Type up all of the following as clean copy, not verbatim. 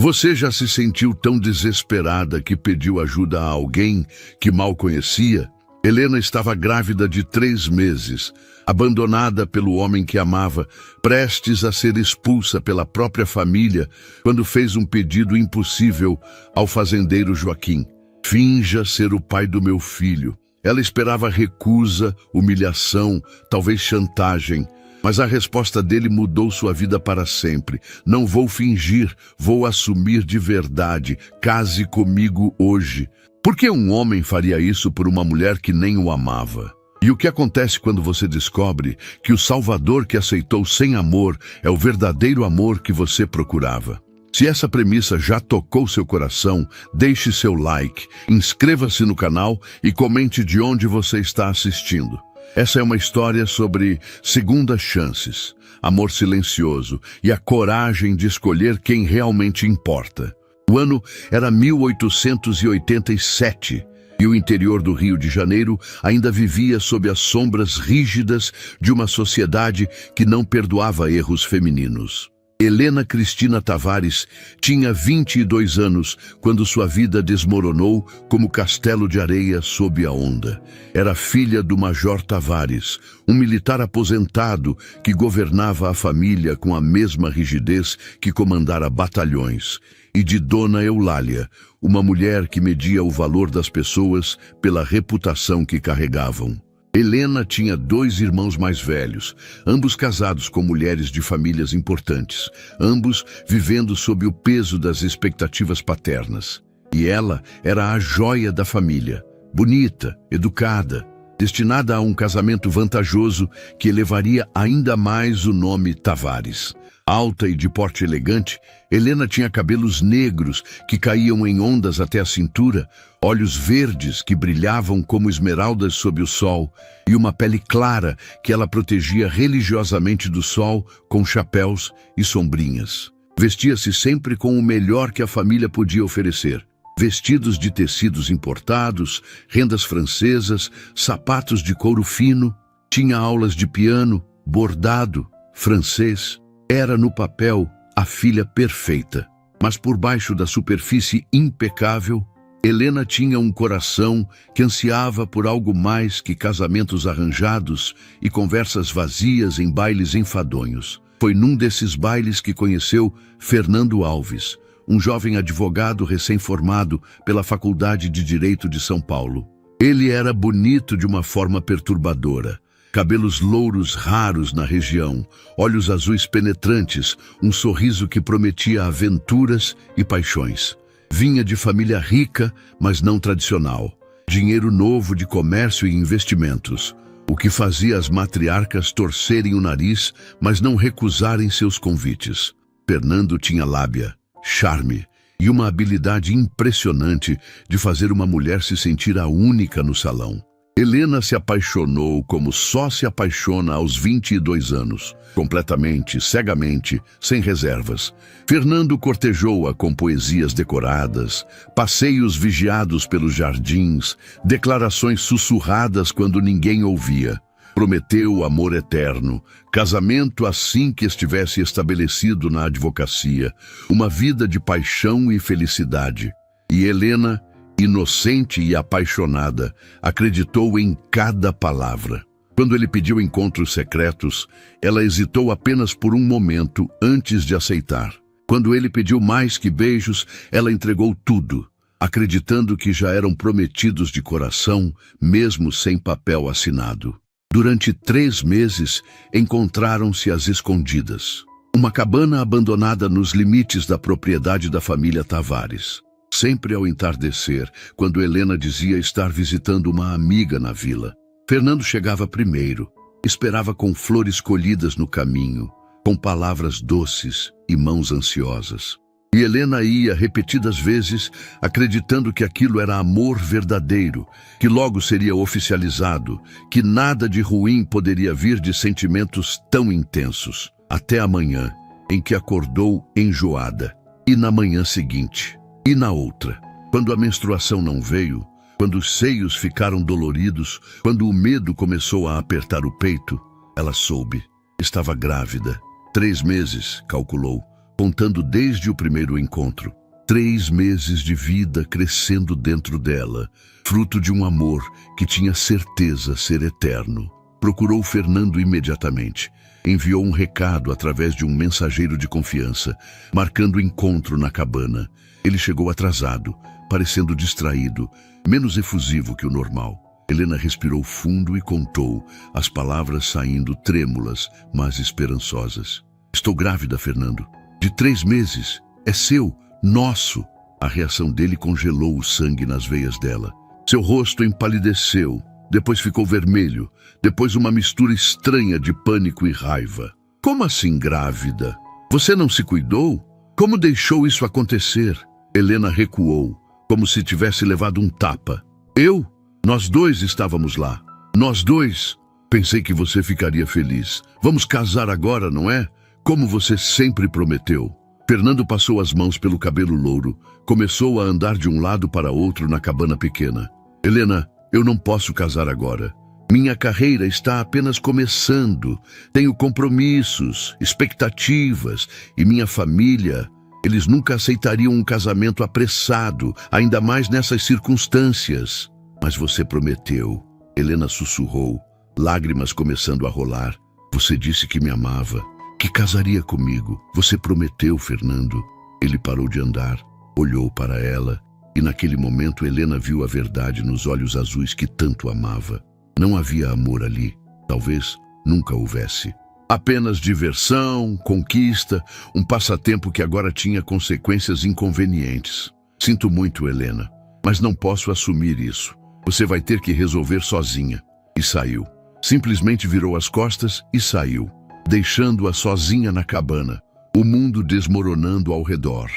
Você já se sentiu tão desesperada que pediu ajuda a alguém que mal conhecia? Helena estava grávida de 3 meses, abandonada pelo homem que amava, prestes a ser expulsa pela própria família, quando fez um pedido impossível ao fazendeiro Joaquim. Finja ser o pai do meu filho. Ela esperava recusa, humilhação, talvez chantagem. Mas a resposta dele mudou sua vida para sempre. Não vou fingir, vou assumir de verdade. Case comigo hoje. Por que um homem faria isso por uma mulher que nem o amava? E o que acontece quando você descobre que o Salvador que aceitou sem amor é o verdadeiro amor que você procurava? Se essa premissa já tocou seu coração, deixe seu like, inscreva-se no canal e comente de onde você está assistindo. Essa é uma história sobre segundas chances, amor silencioso e a coragem de escolher quem realmente importa. O ano era 1887 e o interior do Rio de Janeiro ainda vivia sob as sombras rígidas de uma sociedade que não perdoava erros femininos. Helena Cristina Tavares tinha 22 anos quando sua vida desmoronou como castelo de areia sob a onda. Era filha do Major Tavares, um militar aposentado que governava a família com a mesma rigidez que comandara batalhões, e de Dona Eulália, uma mulher que media o valor das pessoas pela reputação que carregavam. Helena tinha 2 irmãos mais velhos, ambos casados com mulheres de famílias importantes, ambos vivendo sob o peso das expectativas paternas. E ela era a joia da família, bonita, educada, destinada a um casamento vantajoso que elevaria ainda mais o nome Tavares. Alta e de porte elegante, Helena tinha cabelos negros que caíam em ondas até a cintura, olhos verdes que brilhavam como esmeraldas sob o sol e uma pele clara que ela protegia religiosamente do sol com chapéus e sombrinhas. Vestia-se sempre com o melhor que a família podia oferecer. Vestidos de tecidos importados, rendas francesas, sapatos de couro fino, tinha aulas de piano, bordado, francês. Era no papel a filha perfeita, mas por baixo da superfície impecável, Helena tinha um coração que ansiava por algo mais que casamentos arranjados e conversas vazias em bailes enfadonhos. Foi num desses bailes que conheceu Fernando Alves, um jovem advogado recém-formado pela Faculdade de Direito de São Paulo. Ele era bonito de uma forma perturbadora. Cabelos louros raros na região, olhos azuis penetrantes, um sorriso que prometia aventuras e paixões. Vinha de família rica, mas não tradicional. Dinheiro novo de comércio e investimentos, o que fazia as matriarcas torcerem o nariz, mas não recusarem seus convites. Fernando tinha lábia, charme e uma habilidade impressionante de fazer uma mulher se sentir a única no salão. Helena se apaixonou como só se apaixona aos 22 anos, completamente, cegamente, sem reservas. Fernando cortejou-a com poesias decoradas, passeios vigiados pelos jardins, declarações sussurradas quando ninguém ouvia. Prometeu amor eterno, casamento assim que estivesse estabelecido na advocacia, uma vida de paixão e felicidade. E Helena, inocente e apaixonada, acreditou em cada palavra. Quando ele pediu encontros secretos, ela hesitou apenas por um momento antes de aceitar. Quando ele pediu mais que beijos, ela entregou tudo, acreditando que já eram prometidos de coração, mesmo sem papel assinado. Durante 3 meses, encontraram-se às escondidas. Uma cabana abandonada nos limites da propriedade da família Tavares. Sempre ao entardecer, quando Helena dizia estar visitando uma amiga na vila, Fernando chegava primeiro, esperava com flores colhidas no caminho, com palavras doces e mãos ansiosas. E Helena ia repetidas vezes, acreditando que aquilo era amor verdadeiro, que logo seria oficializado, que nada de ruim poderia vir de sentimentos tão intensos. Até a manhã, em que acordou enjoada, e na manhã seguinte. E na outra, quando a menstruação não veio, quando os seios ficaram doloridos, quando o medo começou a apertar o peito, ela soube. Estava grávida. 3 meses, calculou. contando desde o primeiro encontro. 3 meses de vida crescendo dentro dela, fruto de um amor que tinha certeza ser eterno. Procurou Fernando imediatamente. Enviou um recado através de um mensageiro de confiança, marcando encontro na cabana. Ele chegou atrasado, parecendo distraído, menos efusivo que o normal. Helena respirou fundo e contou, as palavras saindo trêmulas, mas esperançosas. Estou grávida, Fernando. De 3 meses. É seu, nosso. A reação dele congelou o sangue nas veias dela. Seu rosto empalideceu, depois ficou vermelho, depois uma mistura estranha de pânico e raiva. Como assim grávida? Você não se cuidou? Como deixou isso acontecer? Helena recuou, como se tivesse levado um tapa. Eu? Nós 2 estávamos lá. Nós 2. Pensei que você ficaria feliz. Vamos casar agora, não é? Como você sempre prometeu. Fernando passou as mãos pelo cabelo louro. Começou a andar de um lado para outro na cabana pequena. Helena, eu não posso casar agora. Minha carreira está apenas começando. Tenho compromissos, expectativas e minha família. Eles nunca aceitariam um casamento apressado, ainda mais nessas circunstâncias. Mas você prometeu. Helena sussurrou, lágrimas começando a rolar. Você disse que me amava, que casaria comigo. Você prometeu, Fernando. Ele parou de andar, olhou para ela, e naquele momento Helena viu a verdade nos olhos azuis que tanto amava. Não havia amor ali. Talvez nunca houvesse. Apenas diversão, conquista, um passatempo que agora tinha consequências inconvenientes. Sinto muito, Helena, mas não posso assumir isso. Você vai ter que resolver sozinha. E saiu. Simplesmente virou as costas e saiu, deixando-a sozinha na cabana, o mundo desmoronando ao redor.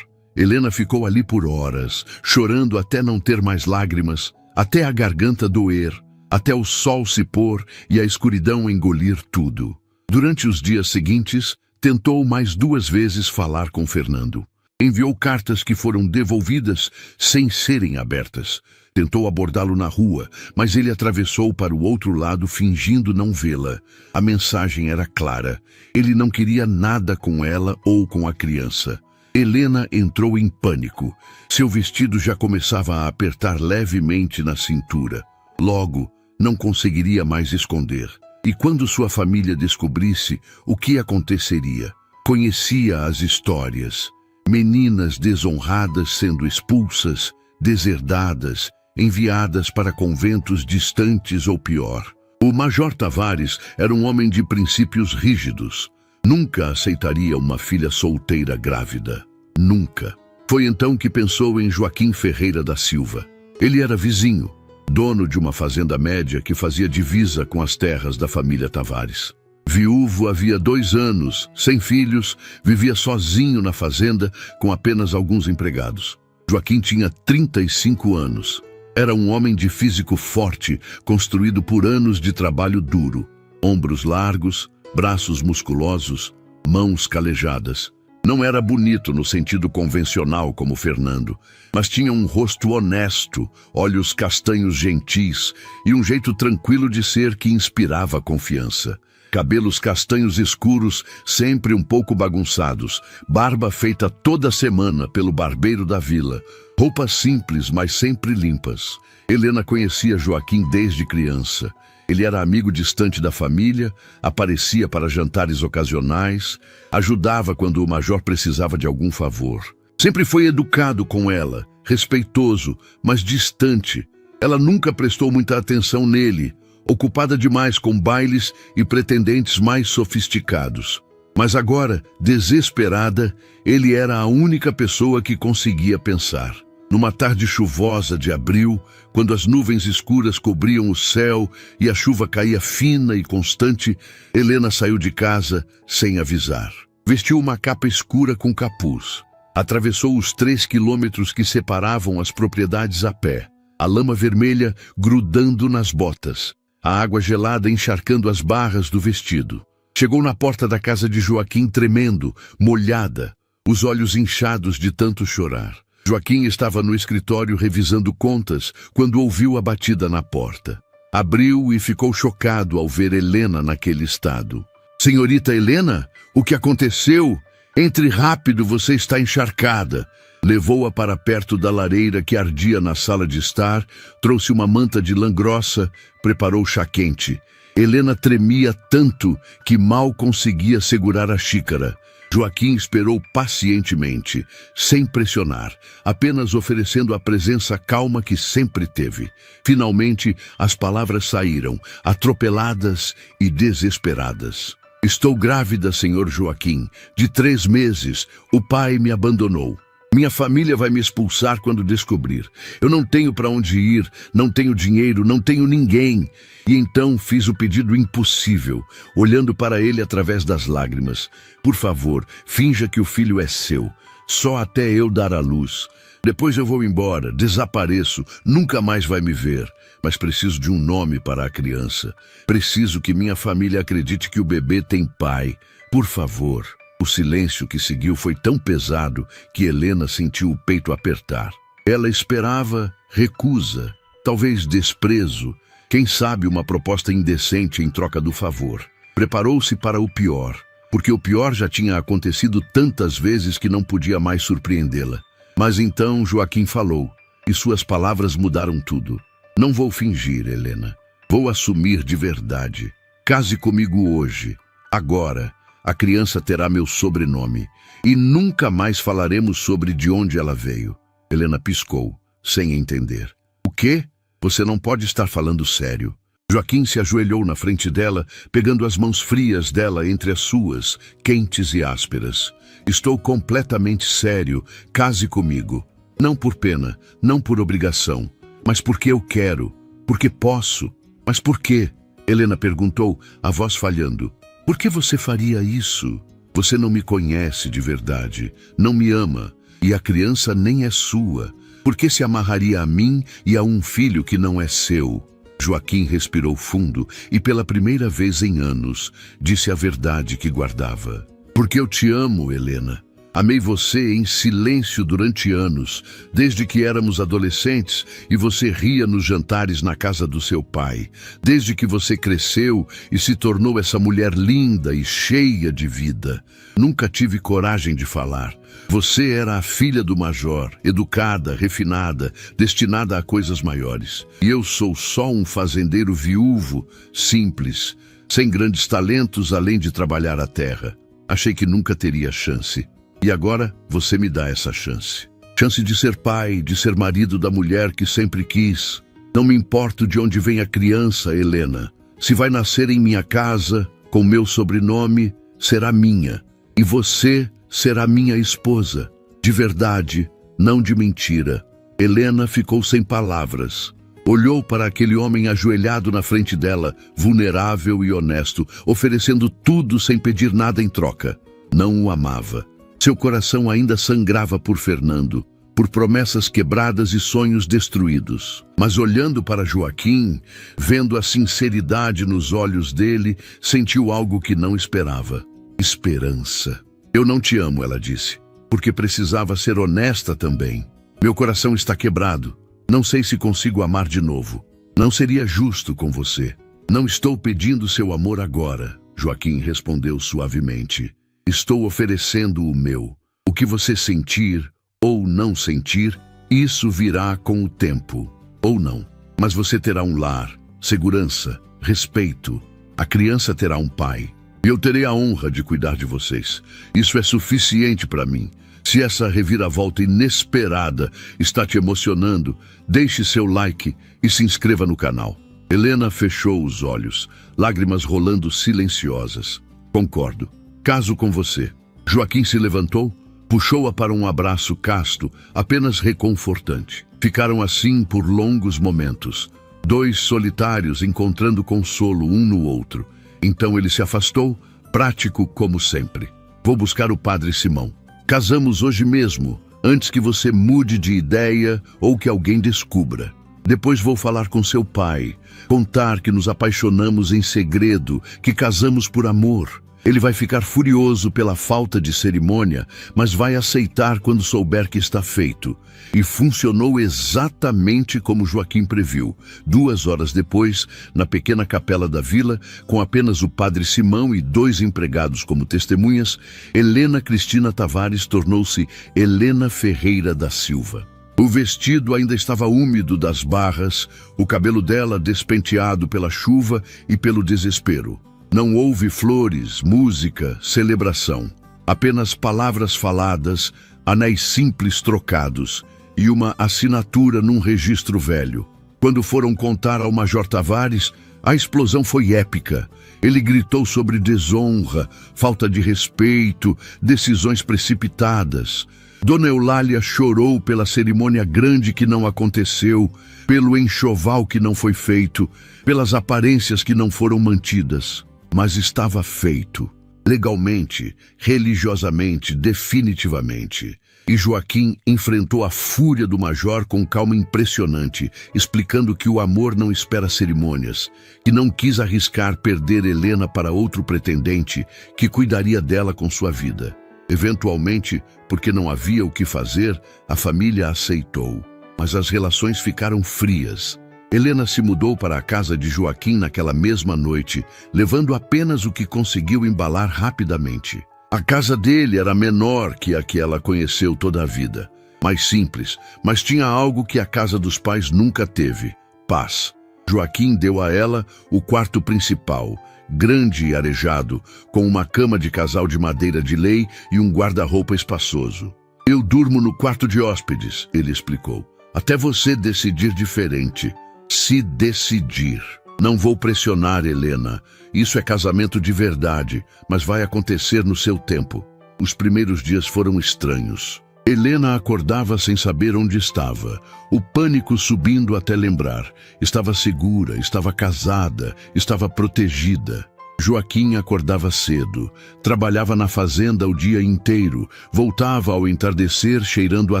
Helena ficou ali por horas, chorando até não ter mais lágrimas, até a garganta doer, até o sol se pôr e a escuridão engolir tudo. Durante os dias seguintes, tentou mais 2 vezes falar com Fernando. Enviou cartas que foram devolvidas sem serem abertas. Tentou abordá-lo na rua, mas ele atravessou para o outro lado fingindo não vê-la. A mensagem era clara. Ele não queria nada com ela ou com a criança. Helena entrou em pânico. Seu vestido já começava a apertar levemente na cintura. Logo, não conseguiria mais esconder. E quando sua família descobrisse, o que aconteceria? Conhecia as histórias. Meninas desonradas sendo expulsas, deserdadas, enviadas para conventos distantes ou pior. O Major Tavares era um homem de princípios rígidos. Nunca aceitaria uma filha solteira grávida. Nunca. Foi então que pensou em Joaquim Ferreira da Silva. Ele era vizinho, dono de uma fazenda média que fazia divisa com as terras da família Tavares. Viúvo havia 2 anos, sem filhos, vivia sozinho na fazenda com apenas alguns empregados. Joaquim tinha 35 anos. Era um homem de físico forte, construído por anos de trabalho duro. Ombros largos, braços musculosos, mãos calejadas. Não era bonito no sentido convencional como Fernando, mas tinha um rosto honesto, olhos castanhos gentis e um jeito tranquilo de ser que inspirava confiança. Cabelos castanhos escuros, sempre um pouco bagunçados, barba feita toda semana pelo barbeiro da vila, roupas simples, mas sempre limpas. Helena conhecia Joaquim desde criança. Ele era amigo distante da família, aparecia para jantares ocasionais, ajudava quando o major precisava de algum favor. Sempre foi educado com ela, respeitoso, mas distante. Ela nunca prestou muita atenção nele, ocupada demais com bailes e pretendentes mais sofisticados. Mas agora, desesperada, ele era a única pessoa que conseguia pensar. Numa tarde chuvosa de abril, quando as nuvens escuras cobriam o céu e a chuva caía fina e constante, Helena saiu de casa sem avisar. Vestiu uma capa escura com capuz. Atravessou os 3 quilômetros que separavam as propriedades a pé, a lama vermelha grudando nas botas, a água gelada encharcando as barras do vestido. Chegou na porta da casa de Joaquim tremendo, molhada, os olhos inchados de tanto chorar. Joaquim estava no escritório revisando contas quando ouviu a batida na porta. Abriu e ficou chocado ao ver Helena naquele estado. "Senhorita Helena, o que aconteceu?" Entre rápido, você está encharcada. Levou-a para perto da lareira que ardia na sala de estar, trouxe uma manta de lã grossa, preparou chá quente. Helena tremia tanto que mal conseguia segurar a xícara. Joaquim esperou pacientemente, sem pressionar, apenas oferecendo a presença calma que sempre teve. Finalmente, as palavras saíram, atropeladas e desesperadas. Estou grávida, senhor Joaquim, de 3 meses. O pai me abandonou. Minha família vai me expulsar quando descobrir. Eu não tenho para onde ir, não tenho dinheiro, não tenho ninguém. E então fiz o pedido impossível, olhando para ele através das lágrimas. Por favor, finja que o filho é seu. Só até eu dar à luz. Depois eu vou embora, desapareço, nunca mais vai me ver. Mas preciso de um nome para a criança. Preciso que minha família acredite que o bebê tem pai. Por favor. O silêncio que seguiu foi tão pesado que Helena sentiu o peito apertar. Ela esperava recusa, talvez desprezo, quem sabe uma proposta indecente em troca do favor. Preparou-se para o pior, porque o pior já tinha acontecido tantas vezes que não podia mais surpreendê-la. Mas então Joaquim falou, e suas palavras mudaram tudo. Não vou fingir, Helena. Vou assumir de verdade. Case comigo hoje, agora. A criança terá meu sobrenome e nunca mais falaremos sobre de onde ela veio. Helena piscou, sem entender. O quê? Você não pode estar falando sério. Joaquim se ajoelhou na frente dela, pegando as mãos frias dela entre as suas, quentes e ásperas. Estou completamente sério. Case comigo. Não por pena, não por obrigação, mas porque eu quero, porque posso. Mas por quê? Helena perguntou, a voz falhando. Por que você faria isso? Você não me conhece de verdade, não me ama, e a criança nem é sua. Por que se amarraria a mim e a um filho que não é seu? Joaquim respirou fundo e pela primeira vez em anos disse a verdade que guardava. Porque eu te amo, Helena. Amei você em silêncio durante anos, desde que éramos adolescentes e você ria nos jantares na casa do seu pai. Desde que você cresceu e se tornou essa mulher linda e cheia de vida. Nunca tive coragem de falar. Você era a filha do major, educada, refinada, destinada a coisas maiores. E eu sou só um fazendeiro viúvo, simples, sem grandes talentos além de trabalhar a terra. Achei que nunca teria chance. E agora você me dá essa chance. Chance de ser pai, de ser marido da mulher que sempre quis. Não me importo de onde vem a criança, Helena. Se vai nascer em minha casa, com meu sobrenome, será minha. E você será minha esposa. De verdade, não de mentira. Helena ficou sem palavras. Olhou para aquele homem ajoelhado na frente dela, vulnerável e honesto, oferecendo tudo sem pedir nada em troca. Não o amava. Seu coração ainda sangrava por Fernando, por promessas quebradas e sonhos destruídos. Mas olhando para Joaquim, vendo a sinceridade nos olhos dele, sentiu algo que não esperava. Esperança. Eu não te amo, ela disse, porque precisava ser honesta também. Meu coração está quebrado. Não sei se consigo amar de novo. Não seria justo com você. Não estou pedindo seu amor agora, Joaquim respondeu suavemente. Estou oferecendo o meu. O que você sentir ou não sentir, isso virá com o tempo, ou não. Mas você terá um lar, segurança, respeito. A criança terá um pai. E eu terei a honra de cuidar de vocês. Isso é suficiente para mim. Se essa reviravolta inesperada está te emocionando, deixe seu like e se inscreva no canal. Helena fechou os olhos, lágrimas rolando silenciosas. Concordo. Caso com você. Joaquim se levantou, puxou-a para um abraço casto, apenas reconfortante. Ficaram assim por longos momentos, 2 solitários encontrando consolo um no outro. Então ele se afastou, prático como sempre. Vou buscar o padre Simão. Casamos hoje mesmo, antes que você mude de ideia ou que alguém descubra. Depois vou falar com seu pai, contar que nos apaixonamos em segredo, que casamos por amor. Ele vai ficar furioso pela falta de cerimônia, mas vai aceitar quando souber que está feito. E funcionou exatamente como Joaquim previu. 2 horas depois, na pequena capela da vila, com apenas o padre Simão e 2 empregados como testemunhas, Helena Cristina Tavares tornou-se Helena Ferreira da Silva. O vestido ainda estava úmido das barras, o cabelo dela despenteado pela chuva e pelo desespero. Não houve flores, música, celebração. Apenas palavras faladas, anéis simples trocados e uma assinatura num registro velho. Quando foram contar ao Major Tavares, a explosão foi épica. Ele gritou sobre desonra, falta de respeito, decisões precipitadas. Dona Eulália chorou pela cerimônia grande que não aconteceu, pelo enxoval que não foi feito, pelas aparências que não foram mantidas. Mas estava feito, legalmente, religiosamente, definitivamente. E Joaquim enfrentou a fúria do major com calma impressionante, explicando que o amor não espera cerimônias, que não quis arriscar perder Helena para outro pretendente que cuidaria dela com sua vida. Eventualmente, porque não havia o que fazer, a família aceitou, mas as relações ficaram frias. Helena se mudou para a casa de Joaquim naquela mesma noite, levando apenas o que conseguiu embalar rapidamente. A casa dele era menor que a que ela conheceu toda a vida. Mais simples, mas tinha algo que a casa dos pais nunca teve: paz. Joaquim deu a ela o quarto principal, grande e arejado, com uma cama de casal de madeira de lei e um guarda-roupa espaçoso. "Eu durmo no quarto de hóspedes", ele explicou. "Até você decidir diferente." Se decidir. Não vou pressionar, Helena. Isso é casamento de verdade, mas vai acontecer no seu tempo. Os primeiros dias foram estranhos. Helena acordava sem saber onde estava, o pânico subindo até lembrar. Estava segura, estava casada, estava protegida. Joaquim acordava cedo, trabalhava na fazenda o dia inteiro, voltava ao entardecer cheirando a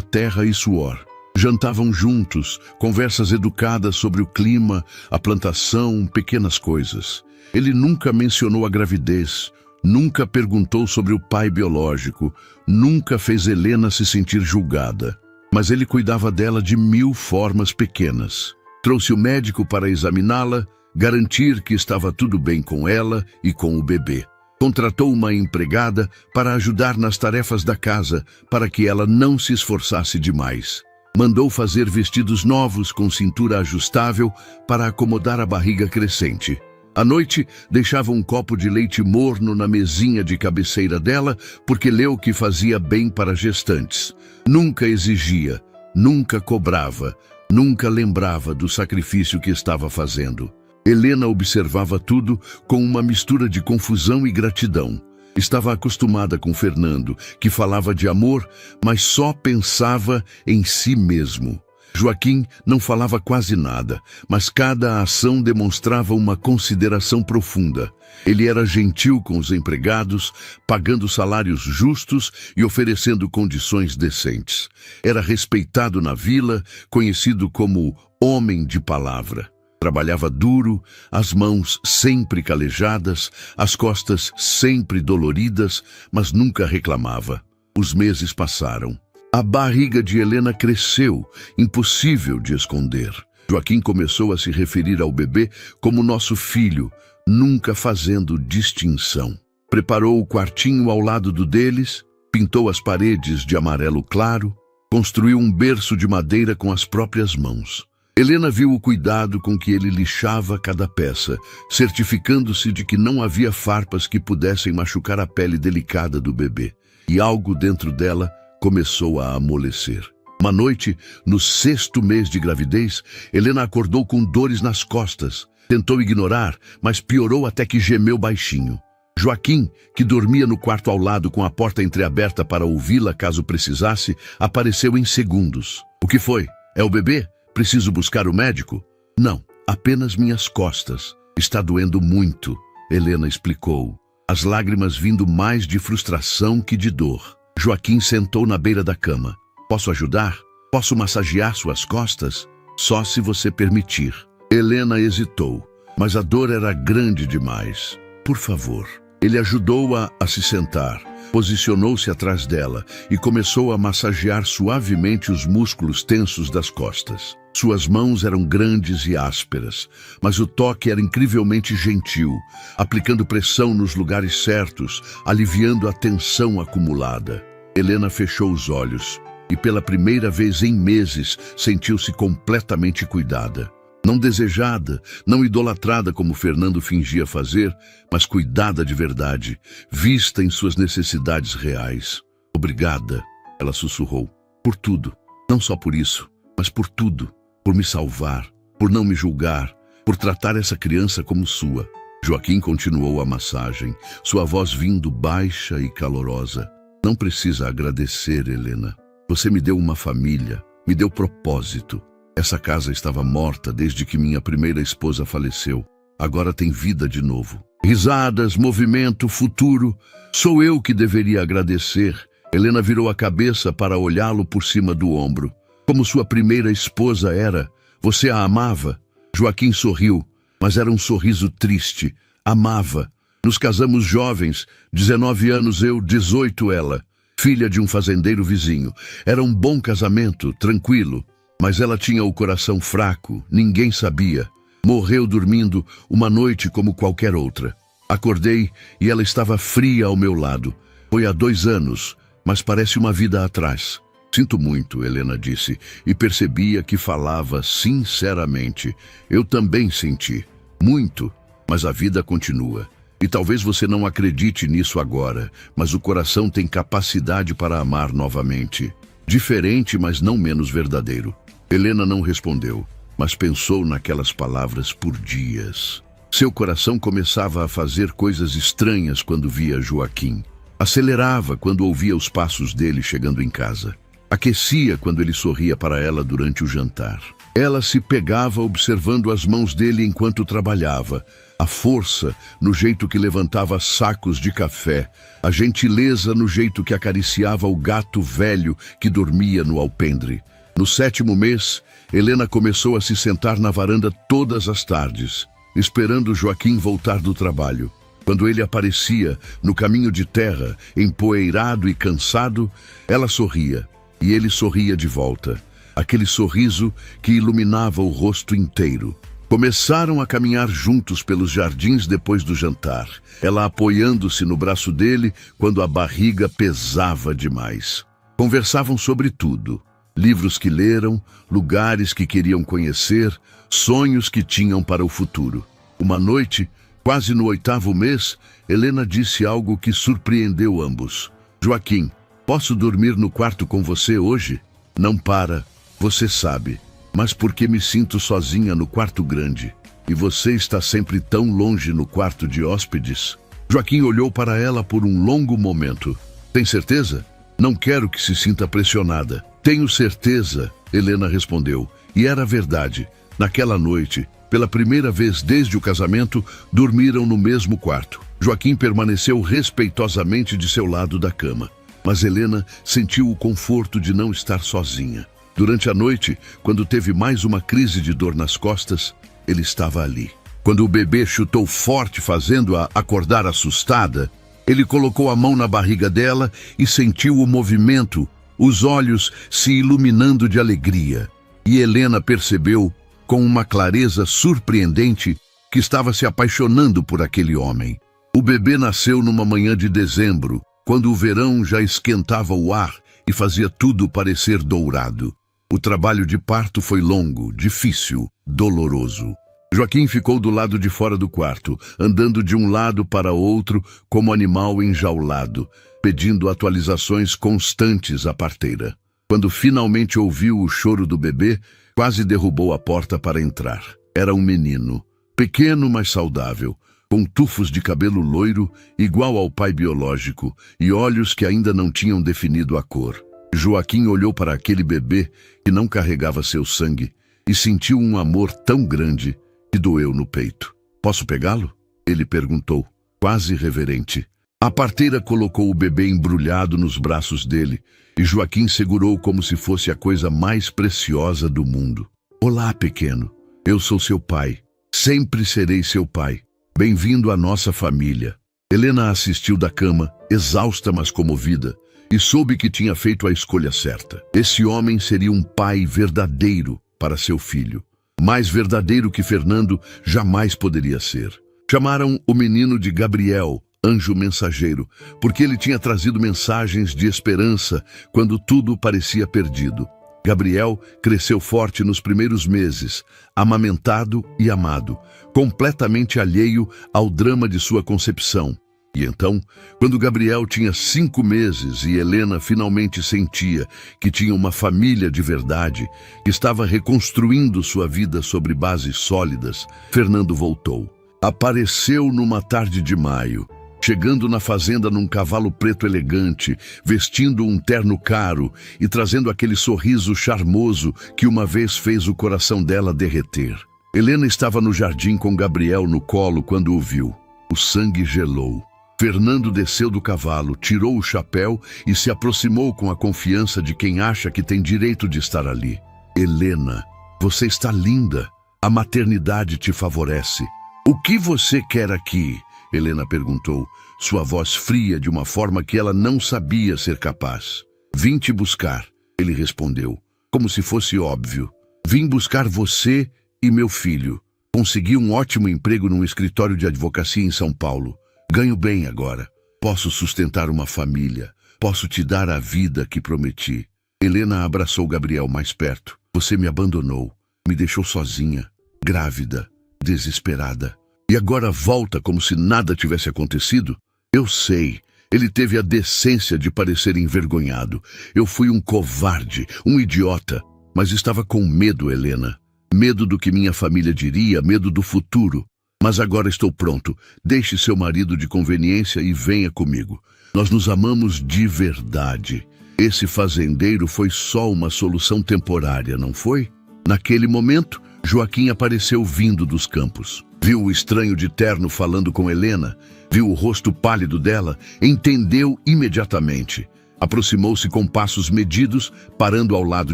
terra e suor. Jantavam juntos, conversas educadas sobre o clima, a plantação, pequenas coisas. Ele nunca mencionou a gravidez, nunca perguntou sobre o pai biológico, nunca fez Helena se sentir julgada. Mas ele cuidava dela de 1000 formas pequenas. Trouxe o médico para examiná-la, garantir que estava tudo bem com ela e com o bebê. Contratou uma empregada para ajudar nas tarefas da casa, para que ela não se esforçasse demais. Mandou fazer vestidos novos com cintura ajustável para acomodar a barriga crescente. À noite, deixava um copo de leite morno na mesinha de cabeceira dela, porque leu que fazia bem para gestantes. Nunca exigia, nunca cobrava, nunca lembrava do sacrifício que estava fazendo. Helena observava tudo com uma mistura de confusão e gratidão. Estava acostumada com Fernando, que falava de amor, mas só pensava em si mesmo. Joaquim não falava quase nada, mas cada ação demonstrava uma consideração profunda. Ele era gentil com os empregados, pagando salários justos e oferecendo condições decentes. Era respeitado na vila, conhecido como homem de palavra. Trabalhava duro, as mãos sempre calejadas, as costas sempre doloridas, mas nunca reclamava. Os meses passaram. A barriga de Helena cresceu, impossível de esconder. Joaquim começou a se referir ao bebê como nosso filho, nunca fazendo distinção. Preparou o quartinho ao lado do deles, pintou as paredes de amarelo claro, construiu um berço de madeira com as próprias mãos. Helena viu o cuidado com que ele lixava cada peça, certificando-se de que não havia farpas que pudessem machucar a pele delicada do bebê. E algo dentro dela começou a amolecer. Uma noite, no 6º mês de gravidez, Helena acordou com dores nas costas. Tentou ignorar, mas piorou até que gemeu baixinho. Joaquim, que dormia no quarto ao lado com a porta entreaberta para ouvi-la caso precisasse, apareceu em segundos. "O que foi? É o bebê? Preciso buscar o médico?" "Não, apenas minhas costas. Está doendo muito", Helena explicou, as lágrimas vindo mais de frustração que de dor. Joaquim sentou na beira da cama. "Posso ajudar? Posso massagear suas costas?" "Só se você permitir." Helena hesitou, mas a dor era grande demais. "Por favor." Ele ajudou-a a se sentar, posicionou-se atrás dela e começou a massagear suavemente os músculos tensos das costas. Suas mãos eram grandes e ásperas, mas o toque era incrivelmente gentil, aplicando pressão nos lugares certos, aliviando a tensão acumulada. Helena fechou os olhos e, pela primeira vez em meses, sentiu-se completamente cuidada. Não desejada, não idolatrada como Fernando fingia fazer, mas cuidada de verdade, vista em suas necessidades reais. Obrigada, ela sussurrou, por tudo. Não só por isso, mas por tudo. Por me salvar, por não me julgar, por tratar essa criança como sua. Joaquim continuou a massagem, sua voz vindo baixa e calorosa. Não precisa agradecer, Helena. Você me deu uma família, me deu propósito. Essa casa estava morta desde que minha primeira esposa faleceu. Agora tem vida de novo. Risadas, movimento, futuro. Sou eu que deveria agradecer. Helena virou a cabeça para olhá-lo por cima do ombro. Como sua primeira esposa era, você a amava? Joaquim sorriu, mas era um sorriso triste. Amava. Nos casamos jovens, 19 anos eu, 18 ela. Filha de um fazendeiro vizinho. Era um bom casamento, tranquilo. Mas ela tinha o coração fraco, ninguém sabia. Morreu dormindo uma noite como qualquer outra. Acordei e ela estava fria ao meu lado. Foi há 2 anos, mas parece uma vida atrás. Sinto muito, Helena disse, e percebia que falava sinceramente. Eu também senti. Muito, mas a vida continua. E talvez você não acredite nisso agora, mas o coração tem capacidade para amar novamente. Diferente, mas não menos verdadeiro. Helena não respondeu, mas pensou naquelas palavras por dias. Seu coração começava a fazer coisas estranhas quando via Joaquim. Acelerava quando ouvia os passos dele chegando em casa. Aquecia quando ele sorria para ela durante o jantar. Ela se pegava observando as mãos dele enquanto trabalhava, a força no jeito que levantava sacos de café, a gentileza no jeito que acariciava o gato velho que dormia no alpendre. No 7º mês, Helena começou a se sentar na varanda todas as tardes, esperando Joaquim voltar do trabalho. Quando ele aparecia no caminho de terra, empoeirado e cansado, ela sorria, e ele sorria de volta. Aquele sorriso que iluminava o rosto inteiro. Começaram a caminhar juntos pelos jardins depois do jantar, ela apoiando-se no braço dele quando a barriga pesava demais. Conversavam sobre tudo. Livros que leram, lugares que queriam conhecer, sonhos que tinham para o futuro. Uma noite, quase no 8º mês, Helena disse algo que surpreendeu ambos. Joaquim, posso dormir no quarto com você hoje? Não para, você sabe, mas porque me sinto sozinha no quarto grande. E você está sempre tão longe no quarto de hóspedes? Joaquim olhou para ela por um longo momento. Tem certeza? Não quero que se sinta pressionada. Tenho certeza, Helena respondeu. E era verdade. Naquela noite, pela primeira vez desde o casamento, dormiram no mesmo quarto. Joaquim permaneceu respeitosamente de seu lado da cama. Mas Helena sentiu o conforto de não estar sozinha. Durante a noite, quando teve mais uma crise de dor nas costas, ele estava ali. Quando o bebê chutou forte, fazendo-a acordar assustada, ele colocou a mão na barriga dela e sentiu o movimento, os olhos se iluminando de alegria. E Helena percebeu, com uma clareza surpreendente, que estava se apaixonando por aquele homem. O bebê nasceu numa manhã de dezembro, quando o verão já esquentava o ar e fazia tudo parecer dourado. O trabalho de parto foi longo, difícil, doloroso. Joaquim ficou do lado de fora do quarto, andando de um lado para outro como animal enjaulado, pedindo atualizações constantes à parteira. Quando finalmente ouviu o choro do bebê, quase derrubou a porta para entrar. Era um menino, pequeno mas saudável, com tufos de cabelo loiro, igual ao pai biológico, e olhos que ainda não tinham definido a cor. Joaquim olhou para aquele bebê que não carregava seu sangue e sentiu um amor tão grande que doeu no peito. Posso pegá-lo? Ele perguntou, quase reverente. A parteira colocou o bebê embrulhado nos braços dele e Joaquim segurou como se fosse a coisa mais preciosa do mundo. Olá, pequeno. Eu sou seu pai. Sempre serei seu pai. Bem-vindo à nossa família. Helena assistiu da cama, exausta mas comovida, e soube que tinha feito a escolha certa. Esse homem seria um pai verdadeiro para seu filho. Mais verdadeiro que Fernando jamais poderia ser. Chamaram o menino de Gabriel, anjo mensageiro, porque ele tinha trazido mensagens de esperança quando tudo parecia perdido. Gabriel cresceu forte nos primeiros meses, amamentado e amado, completamente alheio ao drama de sua concepção. E então, quando Gabriel tinha 5 meses e Helena finalmente sentia que tinha uma família de verdade, que estava reconstruindo sua vida sobre bases sólidas, Fernando voltou. Apareceu numa tarde de maio, chegando na fazenda num cavalo preto elegante, vestindo um terno caro e trazendo aquele sorriso charmoso que uma vez fez o coração dela derreter. Helena estava no jardim com Gabriel no colo quando o viu. O sangue gelou. Fernando desceu do cavalo, tirou o chapéu e se aproximou com a confiança de quem acha que tem direito de estar ali. Helena, você está linda. A maternidade te favorece. O que você quer aqui? Helena perguntou, sua voz fria de uma forma que ela não sabia ser capaz. Vim te buscar, ele respondeu, como se fosse óbvio. Vim buscar você e meu filho. Consegui um ótimo emprego num escritório de advocacia em São Paulo. Ganho bem agora. Posso sustentar uma família. Posso te dar a vida que prometi. Helena abraçou Gabriel mais perto. Você me abandonou. Me deixou sozinha, grávida, desesperada. E agora volta como se nada tivesse acontecido? Eu sei. Ele teve a decência de parecer envergonhado. Eu fui um covarde, um idiota. Mas estava com medo, Helena. Medo do que minha família diria, medo do futuro. Mas agora estou pronto. Deixe seu marido de conveniência e venha comigo. Nós nos amamos de verdade. Esse fazendeiro foi só uma solução temporária, não foi? Naquele momento, Joaquim apareceu vindo dos campos. Viu o estranho de terno falando com Helena, viu o rosto pálido dela, entendeu imediatamente. Aproximou-se com passos medidos, parando ao lado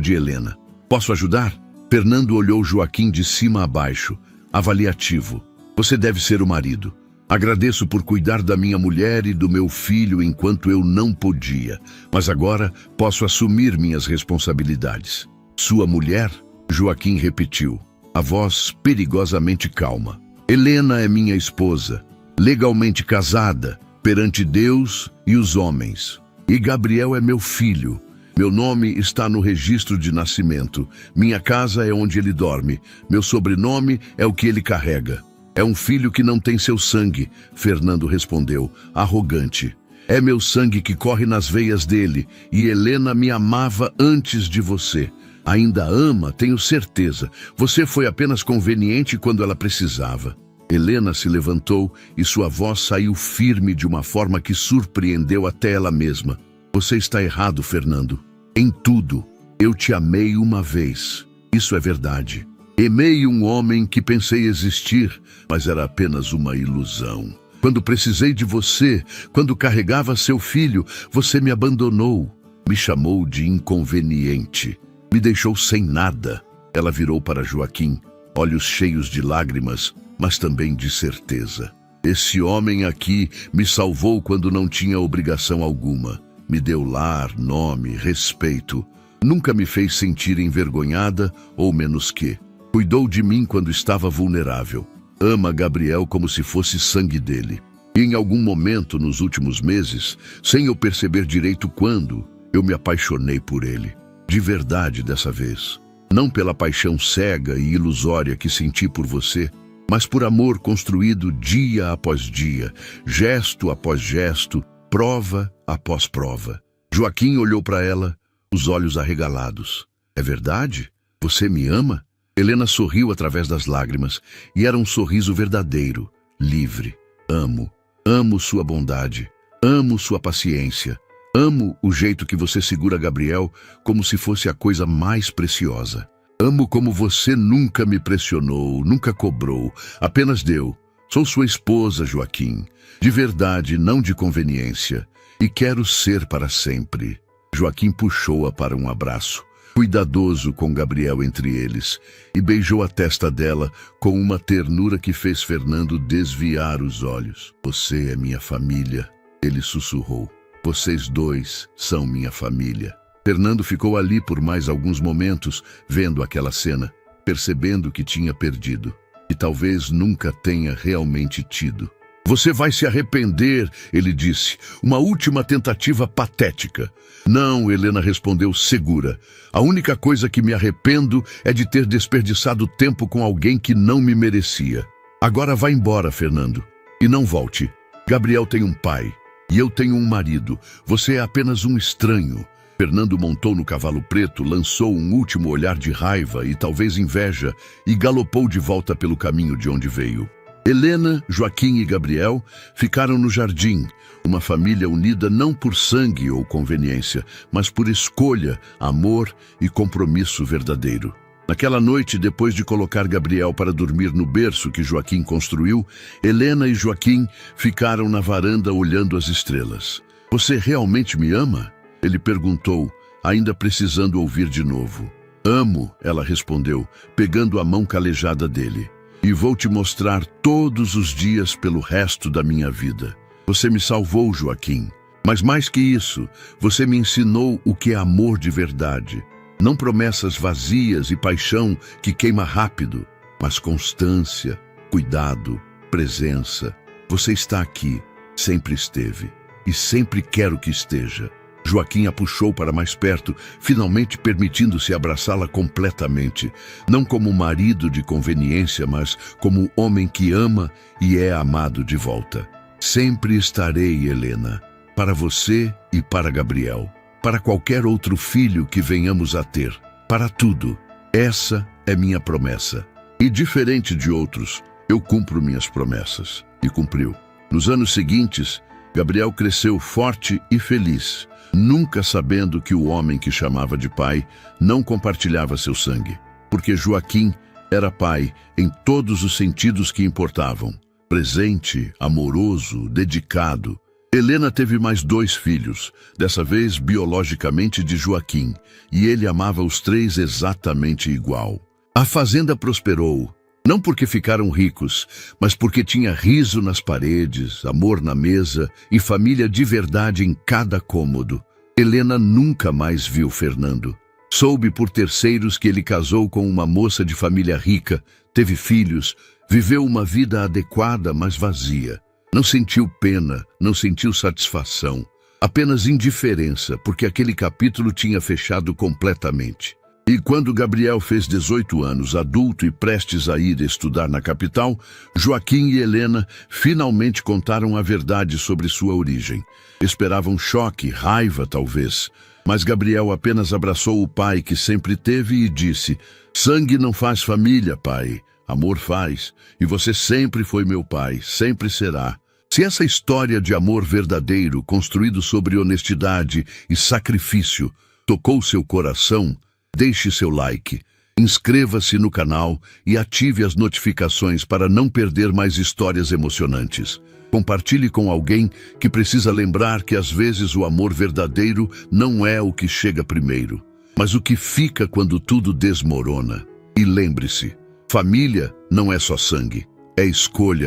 de Helena. Posso ajudar? Fernando olhou Joaquim de cima a baixo, avaliativo. Você deve ser o marido. Agradeço por cuidar da minha mulher e do meu filho enquanto eu não podia, mas agora posso assumir minhas responsabilidades. Sua mulher? Joaquim repetiu, a voz perigosamente calma. Helena é minha esposa, legalmente casada, perante Deus e os homens. E Gabriel é meu filho. Meu nome está no registro de nascimento. Minha casa é onde ele dorme. Meu sobrenome é o que ele carrega. É um filho que não tem seu sangue, Fernando respondeu, arrogante. É meu sangue que corre nas veias dele, e Helena me amava antes de você. Ainda ama, tenho certeza. Você foi apenas conveniente quando ela precisava. Helena se levantou e sua voz saiu firme de uma forma que surpreendeu até ela mesma. Você está errado, Fernando. Em tudo. Eu te amei uma vez. Isso é verdade. Amei um homem que pensei existir, mas era apenas uma ilusão. Quando precisei de você, quando carregava seu filho, você me abandonou. Me chamou de inconveniente. Me deixou sem nada. Ela virou para Joaquim, olhos cheios de lágrimas, mas também de certeza. Esse homem aqui me salvou quando não tinha obrigação alguma. Me deu lar, nome, respeito. Nunca me fez sentir envergonhada ou menos que. Cuidou de mim quando estava vulnerável. Ama Gabriel como se fosse sangue dele. E em algum momento nos últimos meses, sem eu perceber direito quando, eu me apaixonei por ele. De verdade dessa vez. Não pela paixão cega e ilusória que senti por você, mas por amor construído dia após dia, gesto após gesto, prova após prova. Joaquim olhou para ela, os olhos arregalados. É verdade? Você me ama? Helena sorriu através das lágrimas, e era um sorriso verdadeiro, livre. Amo sua bondade, amo sua paciência, amo o jeito que você segura Gabriel como se fosse a coisa mais preciosa. Amo como você nunca me pressionou, nunca cobrou, apenas deu. Sou sua esposa, Joaquim, de verdade, não de conveniência, e quero ser para sempre. Joaquim puxou-a para um abraço. cuidadoso com Gabriel entre eles, e beijou a testa dela com uma ternura que fez Fernando desviar os olhos. Você é minha família, ele sussurrou. Vocês dois são minha família. Fernando ficou ali por mais alguns momentos, vendo aquela cena, percebendo que tinha perdido, e talvez nunca tenha realmente tido. Você vai se arrepender, ele disse, uma última tentativa patética. Não, Helena respondeu segura. A única coisa que me arrependo é de ter desperdiçado tempo com alguém que não me merecia. Agora vá embora, Fernando, e não volte. Gabriel tem um pai, e eu tenho um marido. Você é apenas um estranho. Fernando montou no cavalo preto, lançou um último olhar de raiva e talvez inveja e galopou de volta pelo caminho de onde veio. Helena, Joaquim e Gabriel ficaram no jardim, uma família unida não por sangue ou conveniência, mas por escolha, amor e compromisso verdadeiro. Naquela noite, depois de colocar Gabriel para dormir no berço que Joaquim construiu, Helena e Joaquim ficaram na varanda olhando as estrelas. Você realmente me ama? Ele perguntou, ainda precisando ouvir de novo. Amo, ela respondeu, pegando a mão calejada dele. E vou te mostrar todos os dias pelo resto da minha vida. Você me salvou, Joaquim. Mas mais que isso, você me ensinou o que é amor de verdade. Não promessas vazias e paixão que queima rápido, mas constância, cuidado, presença. Você está aqui, sempre esteve, e sempre quero que esteja. Joaquim a puxou para mais perto, finalmente permitindo-se abraçá-la completamente, não como marido de conveniência, mas como homem que ama e é amado de volta. Sempre estarei, Helena, para você e para Gabriel, para qualquer outro filho que venhamos a ter, para tudo. Essa é minha promessa. E diferente de outros, eu cumpro minhas promessas. E cumpriu. Nos anos seguintes, Gabriel cresceu forte e feliz, nunca sabendo que o homem que chamava de pai não compartilhava seu sangue, porque Joaquim era pai em todos os sentidos que importavam, presente, amoroso, dedicado. Helena teve mais 2 filhos, dessa vez biologicamente de Joaquim, e ele amava os 3 exatamente igual. A fazenda prosperou, não porque ficaram ricos, mas porque tinha riso nas paredes, amor na mesa e família de verdade em cada cômodo. Helena nunca mais viu Fernando. Soube por terceiros que ele casou com uma moça de família rica, teve filhos, viveu uma vida adequada, mas vazia. Não sentiu pena, não sentiu satisfação, apenas indiferença, porque aquele capítulo tinha fechado completamente. E quando Gabriel fez 18 anos, adulto e prestes a ir estudar na capital, Joaquim e Helena finalmente contaram a verdade sobre sua origem. Esperavam choque, raiva talvez, mas Gabriel apenas abraçou o pai que sempre teve e disse: sangue não faz família, pai, amor faz, e você sempre foi meu pai, sempre será. Se essa história de amor verdadeiro, construído sobre honestidade e sacrifício, tocou seu coração, deixe seu like, inscreva-se no canal e ative as notificações para não perder mais histórias emocionantes. Compartilhe com alguém que precisa lembrar que às vezes o amor verdadeiro não é o que chega primeiro, mas o que fica quando tudo desmorona. E lembre-se, família não é só sangue, é escolha.